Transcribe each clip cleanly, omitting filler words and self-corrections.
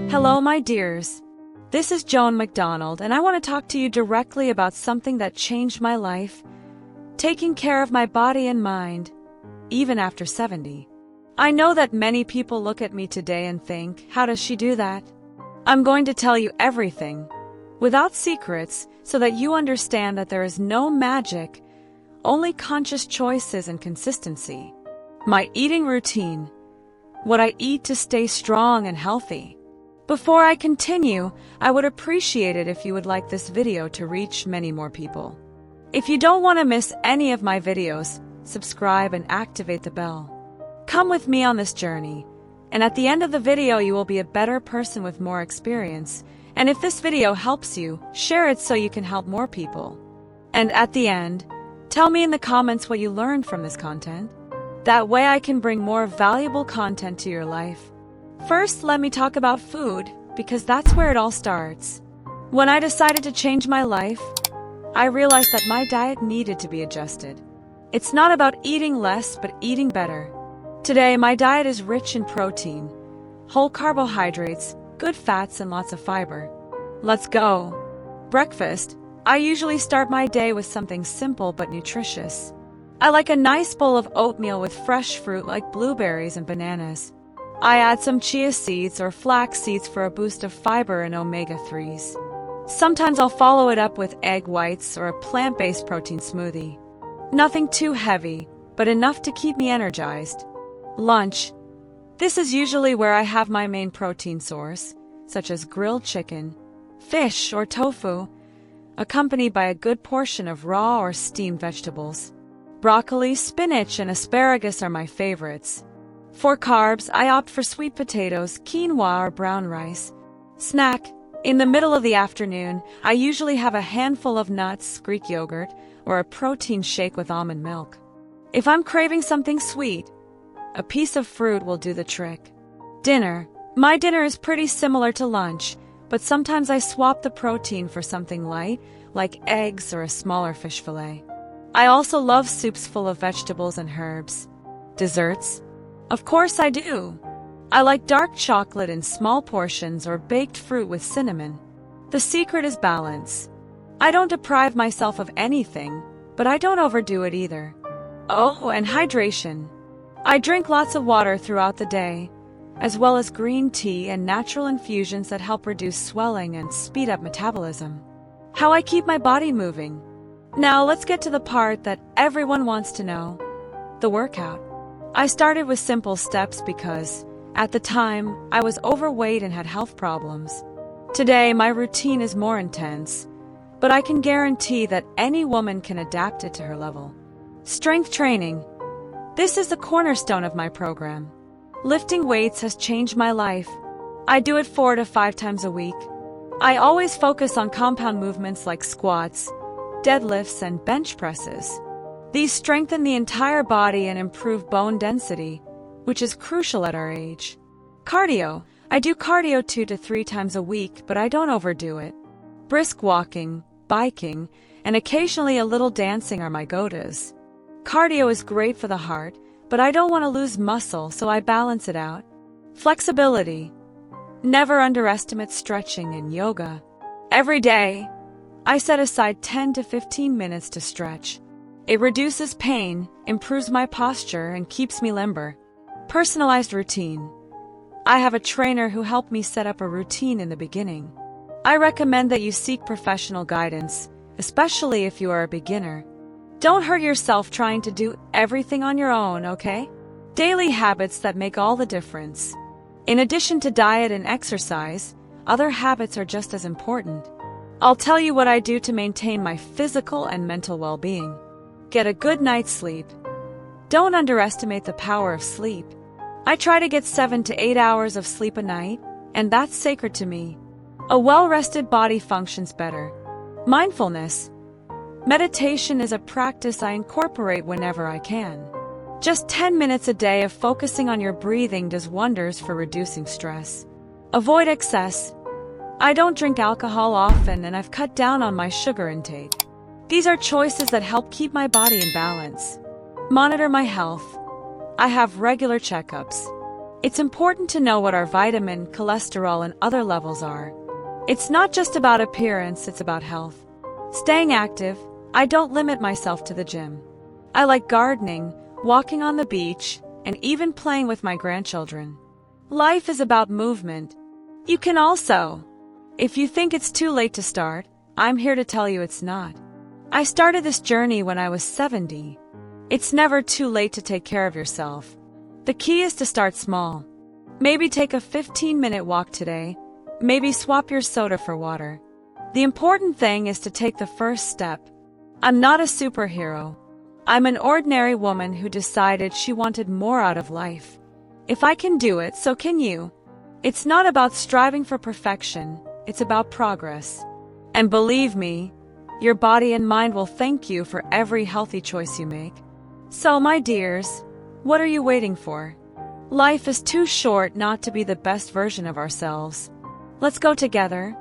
Hello, my dears. This is Joan MacDonald, and I want to talk to you directly about something that changed my life, taking care of my body and mind, even after 70. I know that many people look at me today and think, how does she do that? I'm going to tell you everything, without secrets, so that you understand that there is no magic, only conscious choices and consistency. My eating routine, what I eat to stay strong and healthy. Before I continue, I would appreciate it if you would like this video to reach many more people. If you don't want to miss any of my videos, subscribe and activate the bell. Come with me on this journey, and at the end of the video you will be a better person with more experience. And if this video helps you, share it so you can help more people. And at the end, tell me in the comments what you learned from this content. That way I can bring more valuable content to your life. First, let me talk about food, because that's where it all starts. When I decided to change my life, I realized that my diet needed to be adjusted. It's not about eating less, but eating better. Today, my diet is rich in protein, whole carbohydrates, good fats, and lots of fiber. Let's go. Breakfast. I usually start my day with something simple but nutritious. I like a nice bowl of oatmeal with fresh fruit like blueberries and bananas. I add some chia seeds or flax seeds for a boost of fiber and omega-3s. Sometimes I'll follow it up with egg whites or a plant-based protein smoothie. Nothing too heavy, but enough to keep me energized. Lunch. This is usually where I have my main protein source, such as grilled chicken, fish, or tofu, accompanied by a good portion of raw or steamed vegetables. Broccoli, spinach, and asparagus are my favorites. For carbs, I opt for sweet potatoes, quinoa, or brown rice. Snack. In the middle of the afternoon, I usually have a handful of nuts, Greek yogurt, or a protein shake with almond milk. If I'm craving something sweet, a piece of fruit will do the trick. Dinner. My dinner is pretty similar to lunch, but sometimes I swap the protein for something light, like eggs or a smaller fish fillet. I also love soups full of vegetables and herbs. Desserts. Of course I do. I like dark chocolate in small portions or baked fruit with cinnamon. The secret is balance. I don't deprive myself of anything, but I don't overdo it either. Oh, and hydration. I drink lots of water throughout the day, as well as green tea and natural infusions that help reduce swelling and speed up metabolism. How I keep my body moving. Now let's get to the part that everyone wants to know, the workout. I started with simple steps because, at the time, I was overweight and had health problems. Today, my routine is more intense, but I can guarantee that any woman can adapt it to her level. Strength training. This is the cornerstone of my program. Lifting weights has changed my life. I do it 4 to 5 times a week. I always focus on compound movements like squats, deadlifts, and bench presses. These strengthen the entire body and improve bone density, which is crucial at our age. Cardio. I do cardio 2 to 3 times a week, but I don't overdo it. Brisk walking, biking, and occasionally a little dancing are my go-tos. Cardio is great for the heart, but I don't want to lose muscle, so I balance it out. Flexibility. Never underestimate stretching and yoga. Every day, I set aside 10 to 15 minutes to stretch. It reduces pain, improves my posture, and keeps me limber. Personalized routine. I have a trainer who helped me set up a routine in the beginning. I recommend that you seek professional guidance, especially if you are a beginner. Don't hurt yourself trying to do everything on your own, okay? Daily habits that make all the difference. In addition to diet and exercise, other habits are just as important. I'll tell you what I do to maintain my physical and mental well-being. Get a good night's sleep. Don't underestimate the power of sleep. I try to get 7 to 8 hours of sleep a night, and that's sacred to me. A well-rested body functions better. Mindfulness. Meditation is a practice I incorporate whenever I can. Just 10 minutes a day of focusing on your breathing does wonders for reducing stress. Avoid excess. I don't drink alcohol often, and I've cut down on my sugar intake. These are choices that help keep my body in balance. Monitor my health. I have regular checkups. It's important to know what our vitamin, cholesterol, and other levels are. It's not just about appearance, it's about health. Staying active, I don't limit myself to the gym. I like gardening, walking on the beach, and even playing with my grandchildren. Life is about movement. You can also. If you think it's too late to start, I'm here to tell you it's not. I started this journey when I was 70. It's never too late to take care of yourself. The key is to start small. Maybe take a 15-minute walk today. Maybe swap your soda for water. The important thing is to take the first step. I'm not a superhero. I'm an ordinary woman who decided she wanted more out of life. If I can do it, so can you. It's not about striving for perfection, it's about progress. And believe me, your body and mind will thank you for every healthy choice you make. So, my dears, what are you waiting for? Life is too short not to be the best version of ourselves. Let's go together.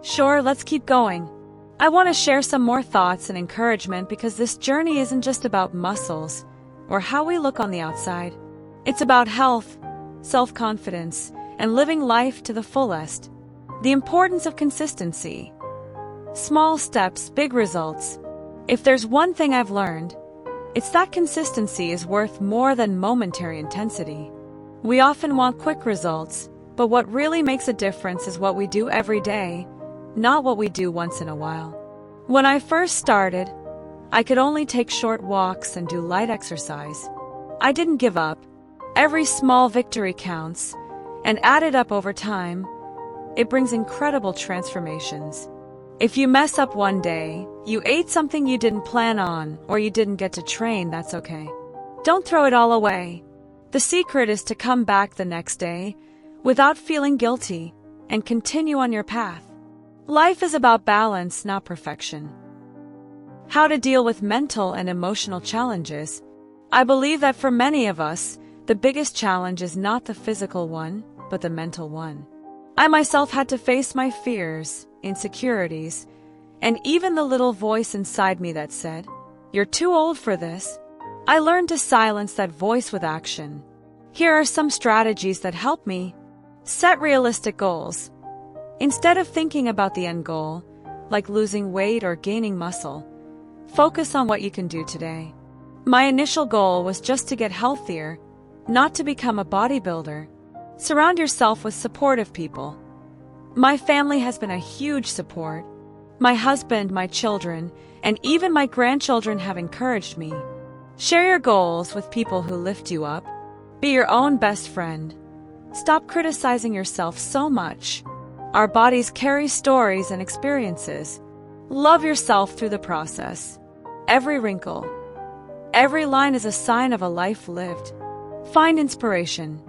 Sure, let's keep going. I want to share some more thoughts and encouragement because this journey isn't just about muscles or how we look on the outside. It's about health, self-confidence, and living life to the fullest. The importance of consistency. Small steps, big results. If there's one thing I've learned, it's that consistency is worth more than momentary intensity. We often want quick results, but what really makes a difference is what we do every day, not what we do once in a while. When I first started, I could only take short walks and do light exercise. I didn't give up. Every small victory counts, and added up over time, it brings incredible transformations. If you mess up one day, you ate something you didn't plan on, or you didn't get to train, that's okay. Don't throw it all away. The secret is to come back the next day without feeling guilty and continue on your path. Life is about balance, not perfection. How to deal with mental and emotional challenges. I believe that for many of us, the biggest challenge is not the physical one, but the mental one. I myself had to face my fears, insecurities, and even the little voice inside me that said, "You're too old for this." I learned to silence that voice with action. Here are some strategies that help me. Set realistic goals. Instead of thinking about the end goal, like losing weight or gaining muscle, focus on what you can do today. My initial goal was just to get healthier, not to become a bodybuilder. Surround yourself with supportive people. My family has been a huge support. My husband, my children, and even my grandchildren have encouraged me. Share your goals with people who lift you up. Be your own best friend. Stop criticizing yourself so much. Our bodies carry stories and experiences. Love yourself through the process. Every wrinkle, every line is a sign of a life lived. Find inspiration.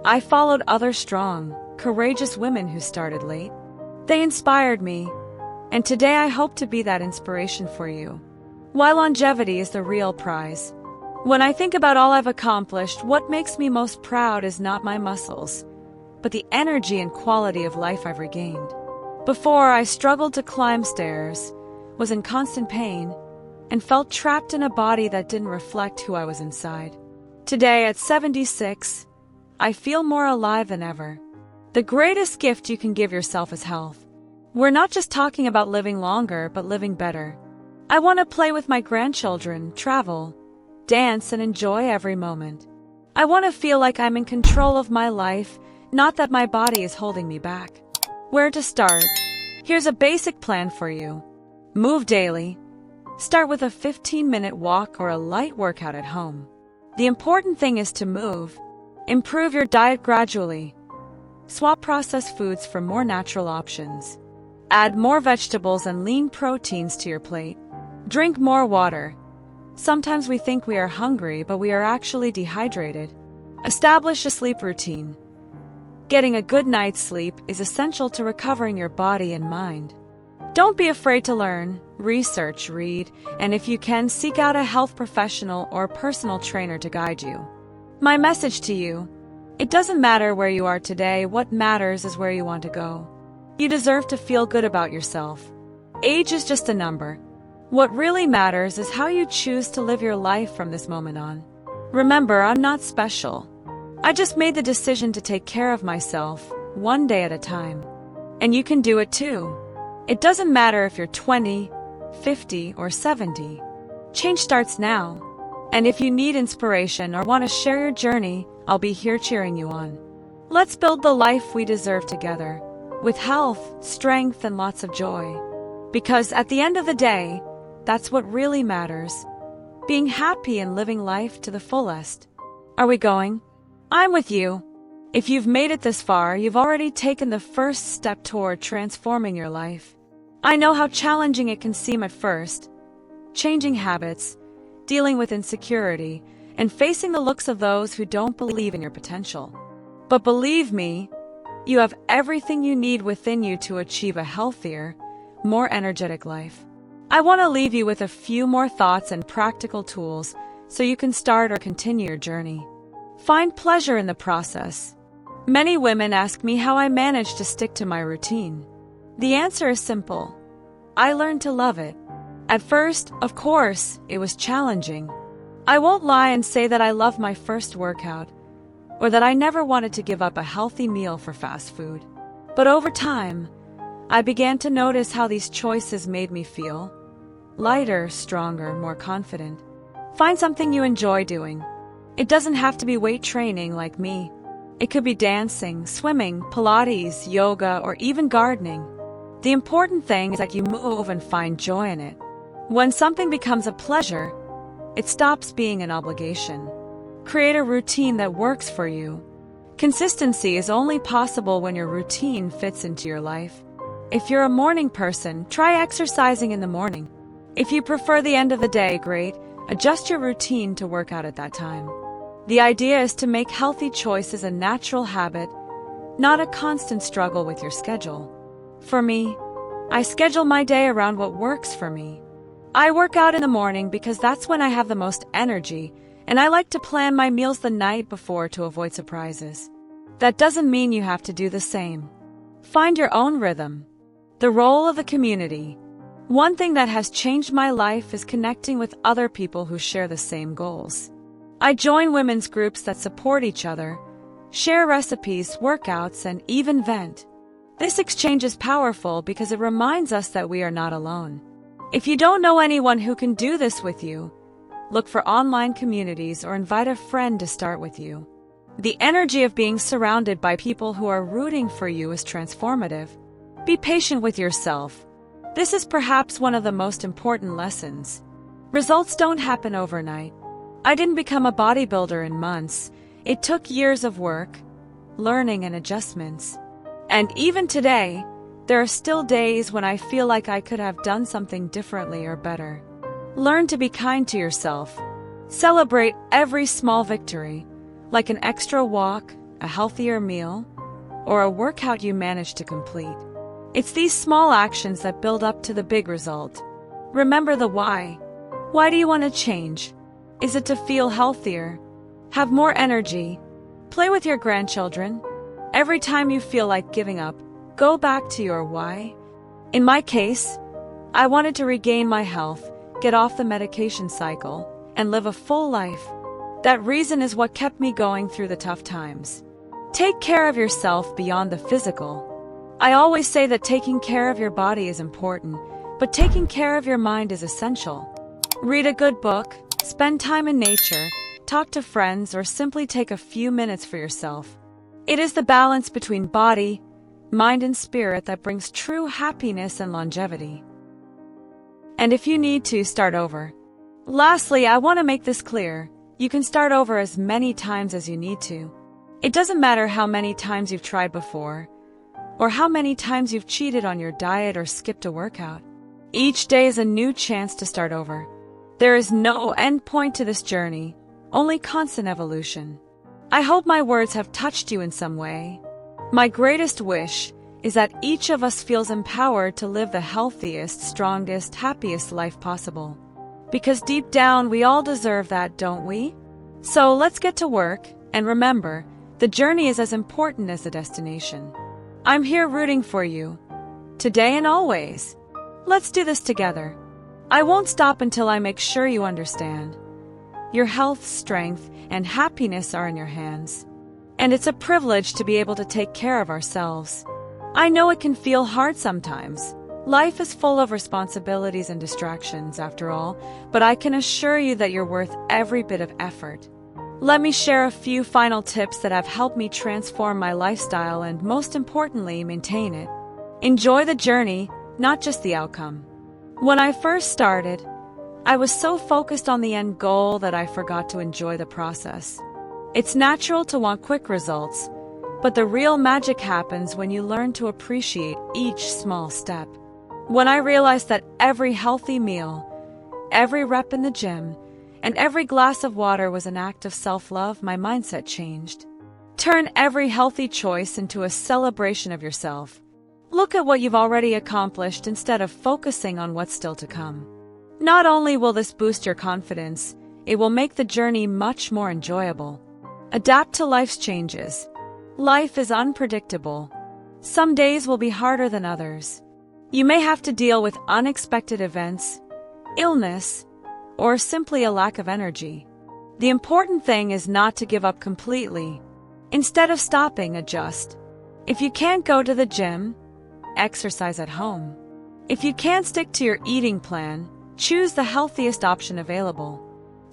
I followed other strong, courageous women who started late. They inspired me, and today I hope to be that inspiration for you. While longevity is the real prize. When I think about all I've accomplished, what makes me most proud is not my muscles, but the energy and quality of life I've regained. Before, I struggled to climb stairs, was in constant pain, and felt trapped in a body that didn't reflect who I was inside. Today, at 76, I feel more alive than ever. The greatest gift you can give yourself is health. We're not just talking about living longer, but living better. I want to play with my grandchildren, travel, dance, and enjoy every moment. I want to feel like I'm in control of my life, not that my body is holding me back. Where to start? Here's a basic plan for you. Move daily. Start with a 15-minute walk or a light workout at home. The important thing is to move. Improve your diet gradually. Swap processed foods for more natural options. Add more vegetables and lean proteins to your plate. Drink more water. Sometimes we think we are hungry, but we are actually dehydrated. Establish a sleep routine. Getting a good night's sleep is essential to recovering your body and mind. Don't be afraid to learn, research, read, and if you can, seek out a health professional or personal trainer to guide you. My message to you: it doesn't matter where you are today, what matters is where you want to go. You deserve to feel good about yourself. Age is just a number. What really matters is how you choose to live your life from this moment on. Remember, I'm not special. I just made the decision to take care of myself, one day at a time. And you can do it too. It doesn't matter if you're 20, 50, or 70. Change starts now. And if you need inspiration or want to share your journey, I'll be here cheering you on. Let's build the life we deserve together, with health, strength, and lots of joy. Because at the end of the day, that's what really matters. Being happy and living life to the fullest. Are we going? I'm with you. If you've made it this far, you've already taken the first step toward transforming your life. I know how challenging it can seem at first. Changing habits, dealing with insecurity, and facing the looks of those who don't believe in your potential. But believe me, you have everything you need within you to achieve a healthier, more energetic life. I want to leave you with a few more thoughts and practical tools so you can start or continue your journey. Find pleasure in the process. Many women ask me how I manage to stick to my routine. The answer is simple. I learned to love it. At first, of course, it was challenging. I won't lie and say that I loved my first workout, or that I never wanted to give up a healthy meal for fast food. But over time, I began to notice how these choices made me feel lighter, stronger, more confident. Find something you enjoy doing. It doesn't have to be weight training like me. It could be dancing, swimming, Pilates, yoga, or even gardening. The important thing is that you move and find joy in it. When something becomes a pleasure, it stops being an obligation. Create a routine that works for you. Consistency is only possible when your routine fits into your life. If you're a morning person, try exercising in the morning. If you prefer the end of the day, great. Adjust your routine to work out at that time. The idea is to make healthy choices a natural habit, not a constant struggle with your schedule. For me, I schedule my day around what works for me. I work out in the morning because that's when I have the most energy, and I like to plan my meals the night before to avoid surprises. That doesn't mean you have to do the same. Find your own rhythm. The role of the community. One thing that has changed my life is connecting with other people who share the same goals. I join women's groups that support each other, share recipes, workouts, and even vent. This exchange is powerful because it reminds us that we are not alone. If you don't know anyone who can do this with you, look for online communities or invite a friend to start with you. The energy of being surrounded by people who are rooting for you is transformative. Be patient with yourself. This is perhaps one of the most important lessons. Results don't happen overnight. I didn't become a bodybuilder in months. It took years of work, learning, and adjustments. And even today, there are still days when I feel like I could have done something differently or better. Learn to be kind to yourself. Celebrate every small victory, like an extra walk, a healthier meal, or a workout you managed to complete. It's these small actions that build up to the big result. Remember the why. Why do you want to change? Is it to feel healthier? Have more energy? Play with your grandchildren? Every time you feel like giving up, go back to your why. In my case, I wanted to regain my health, get off the medication cycle, and live a full life. That reason is what kept me going through the tough times. Take care of yourself beyond the physical. I always say that taking care of your body is important, but taking care of your mind is essential. Read a good book, spend time in nature, talk to friends, or simply take a few minutes for yourself. It is the balance between body, mind, and spirit that brings true happiness and longevity. And if you need to, start over. Lastly, I want to make this clear. You can start over as many times as you need to. It doesn't matter how many times you've tried before, or how many times you've cheated on your diet or skipped a workout. Each day is a new chance to start over. There is no end point to this journey, only constant evolution. I hope my words have touched you in some way. My greatest wish is that each of us feels empowered to live the healthiest, strongest, happiest life possible. Because deep down, we all deserve that, don't we? So let's get to work, and remember, the journey is as important as the destination. I'm here rooting for you, today and always. Let's do this together. I won't stop until I make sure you understand. Your health, strength, and happiness are in your hands. And it's a privilege to be able to take care of ourselves. I know it can feel hard sometimes. Life is full of responsibilities and distractions, after all, but I can assure you that you're worth every bit of effort. Let me share a few final tips that have helped me transform my lifestyle and, most importantly, maintain it. Enjoy the journey, not just the outcome. When I first started, I was so focused on the end goal that I forgot to enjoy the process. It's natural to want quick results, but the real magic happens when you learn to appreciate each small step. When I realized that every healthy meal, every rep in the gym, and every glass of water was an act of self-love, my mindset changed. Turn every healthy choice into a celebration of yourself. Look at what you've already accomplished instead of focusing on what's still to come. Not only will this boost your confidence, it will make the journey much more enjoyable. Adapt to life's changes. Life is unpredictable. Some days will be harder than others. You may have to deal with unexpected events, illness, or simply a lack of energy. The important thing is not to give up completely. Instead of stopping, adjust. If you can't go to the gym, exercise at home. If you can't stick to your eating plan, choose the healthiest option available.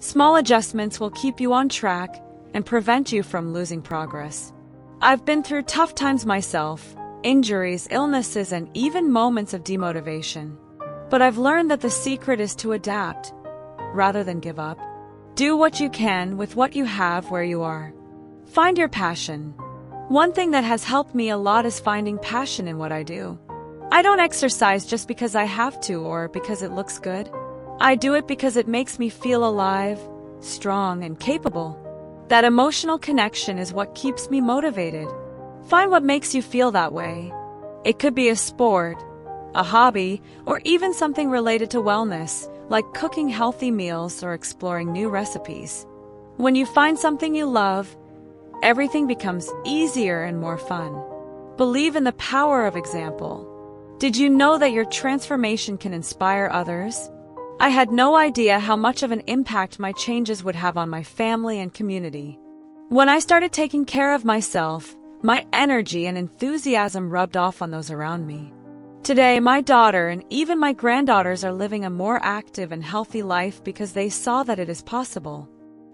Small adjustments will keep you on track and prevent you from losing progress. I've been through tough times myself, injuries, illnesses, and even moments of demotivation. But I've learned that the secret is to adapt, rather than give up. Do what you can with what you have where you are. Find your passion. One thing that has helped me a lot is finding passion in what I do. I don't exercise just because I have to or because it looks good. I do it because it makes me feel alive, strong, and capable. That emotional connection is what keeps me motivated. Find what makes you feel that way. It could be a sport, a hobby, or even something related to wellness, like cooking healthy meals or exploring new recipes. When you find something you love, everything becomes easier and more fun. Believe in the power of example. Did you know that your transformation can inspire others? I had no idea how much of an impact my changes would have on my family and community. When I started taking care of myself, my energy and enthusiasm rubbed off on those around me. Today, my daughter and even my granddaughters are living a more active and healthy life because they saw that it is possible.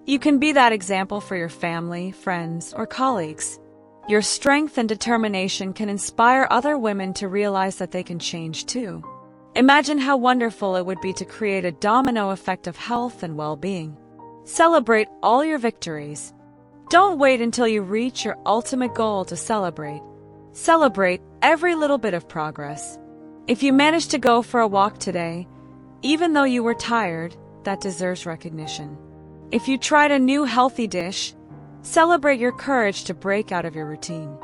You can be that example for your family, friends, or colleagues. Your strength and determination can inspire other women to realize that they can change too. Imagine how wonderful it would be to create a domino effect of health and well-being. Celebrate all your victories. Don't wait until you reach your ultimate goal to celebrate. Celebrate every little bit of progress. If you managed to go for a walk today, even though you were tired, that deserves recognition. If you tried a new healthy dish, celebrate your courage to break out of your routine.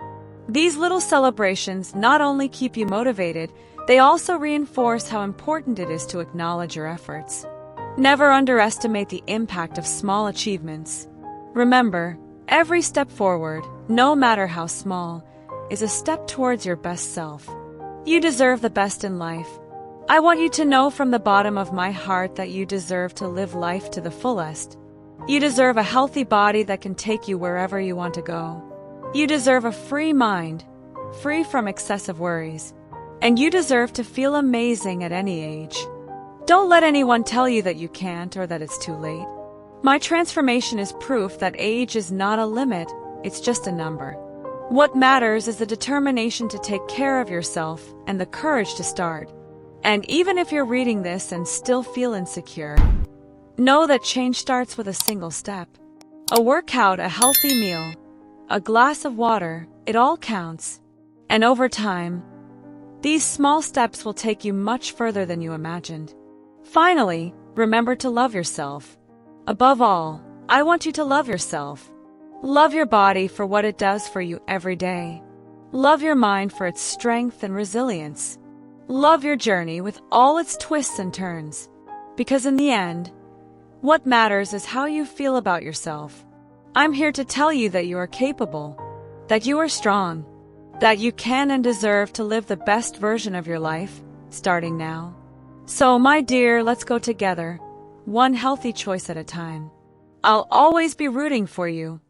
These little celebrations not only keep you motivated, they also reinforce how important it is to acknowledge your efforts. Never underestimate the impact of small achievements. Remember, every step forward, no matter how small, is a step towards your best self. You deserve the best in life. I want you to know from the bottom of my heart that you deserve to live life to the fullest. You deserve a healthy body that can take you wherever you want to go. You deserve a free mind, free from excessive worries. And you deserve to feel amazing at any age. Don't let anyone tell you that you can't or that it's too late. My transformation is proof that age is not a limit, it's just a number. What matters is the determination to take care of yourself and the courage to start. And even if you're reading this and still feel insecure, know that change starts with a single step. A workout, a healthy meal, a glass of water, it all counts. And over time, these small steps will take you much further than you imagined. Finally, remember to love yourself. Above all, I want you to love yourself. Love your body for what it does for you every day. Love your mind for its strength and resilience. Love your journey with all its twists and turns. Because in the end, what matters is how you feel about yourself. I'm here to tell you that you are capable, that you are strong, that you can and deserve to live the best version of your life, starting now. So, my dear, let's go together, one healthy choice at a time. I'll always be rooting for you.